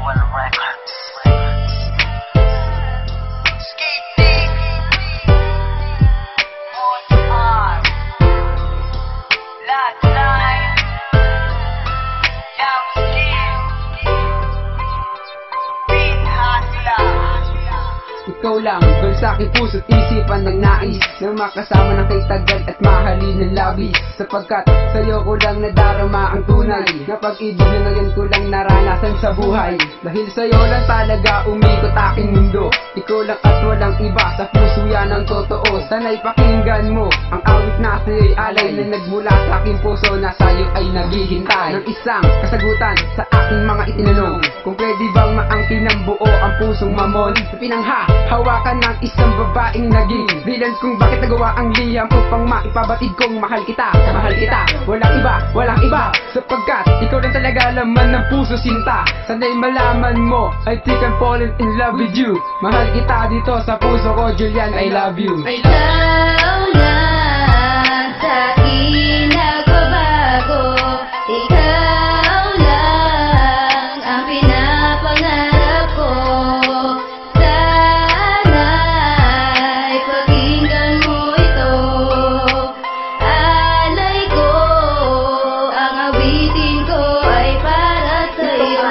Jewel Records. Ikaw lang, doon sa aking puso't isipan ng nais na makasama ng kay tagal at mahalin ng labis. Sapagkat sa'yo ko lang nadarama ang tunay na pag-ibig na ngayon ko lang naranasan sa buhay. Dahil sa'yo lang talaga umikot aking mundo. Ikaw lang at walang iba, sa puso yan ang totoo. Sana'y pakinggan mo ang awit na sa'yo'y alay na nagmula sa aking puso na sa'yo ay naghihintay ng isang kasagutan sa aking mga itinanong. Kung pwede bang maangkin ng buo ang pusong mamon na pinanghahawakan ng isang babaeng naging bilan kung bakit nagawa ang liyam upang maipabatid kong mahal kita, walang iba sapagkat ikaw lang talaga laman ng puso sinta. Sana'y malaman mo, I think I'm falling in love with you. Mahal kita dito sa puso ko, Julian, I love you. Ikaw lang sa akin nagbabago, ikaw lang ang pinapangarap ko. Sana'y pakinggan mo ito, alay ko, ang awitin ko ay para sa'yo.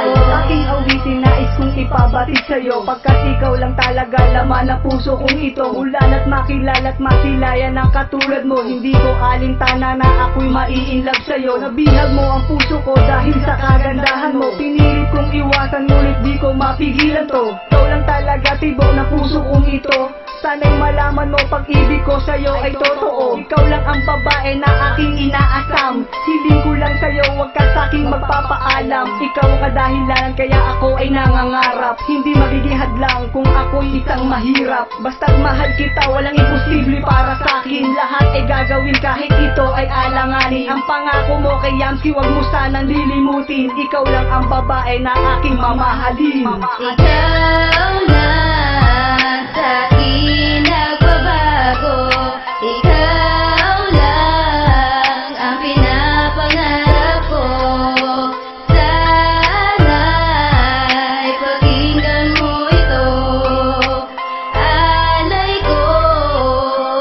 Aking awitin nais kong ipabatid sa'yo, pagkat ikaw lang talaga laman ng puso kong ito. Ulan at makilala at masilayan ng katulad mo. Hindi ko alintana na ako'y mai-inlove sa'yo. Nabihag mo ang puso ko dahil sa kagandahan mo. Pinilit kong iwasan ngunit di ko mapigilan to. Ikaw lang talaga tibok ng puso kong ito. Sana'y malaman mo pag-ibig ko sa'yo ay totoo. Ikaw lang ang babae na aking inaasam. Hiling ko lang sa'yo, huwag ka sa'king magpapaalam. Ikaw ang kadahilan kaya ako ay nangangarap. Hindi magiging hadlang kung ako'y isang mahirap. Basta't mahal kita, walang imposible para sa'kin. Lahat ay gagawin kahit ito ay alanganin. Ang pangako mo kay Yamsi, huwag mo sanang lilimutin. Ikaw lang ang babae na aking mamahalin. Ikaw lang sa akin nagbabago, ikaw lang ang pinapangarap ko. Sana'y pakinggan mo ito, alay ko,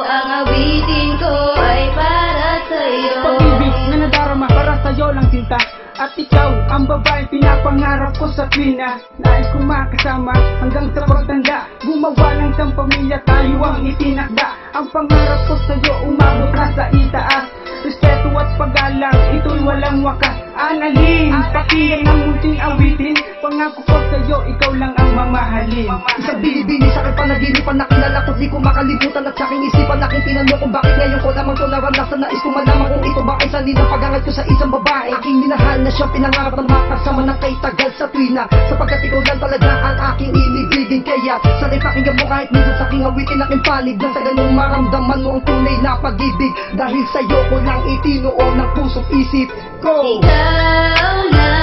ang awitin ko ay para sa'yo. Pag-ibig na nadarama para sa'yo lang sinta. At ikaw ang babaeng pinapangarap ko sa tuwina. Nais kong makasama hanggang sa pagtanda. Gumawa ng isang pamilya, tayo ang itinakda. Ang pangarap ko sa'yo umabot na sa itaas. Respeto at paggalang, ito'y walang wakas. Analin, pakinggan ang munting awitin. Pangako ko sa'yo, ikaw lang ang mamahalin. Isang binibini sa'king panaginipan na kilala ko, di ko makalimutan at sa'king isipan. Aking tinanong kung bakit ngayon ko lamang ito naranasan. Nais ko malaman kung ito ba ay sanhin ang pag-angat ko sa isang babae. Aking minahal na siyang pinangarap na makasama ng kay tagal sa tuwina. Sapagkat ikaw lang talaga ang aking inibigin. Kaya sana'y pakinggan mo kahit minsan sa'king awitin aking panig. Nang sa ganung maramdaman mo ang tunay na pag-ibig. Dahil sa'yo ko lang itinuon ng puso't isip ko. Ikaw lang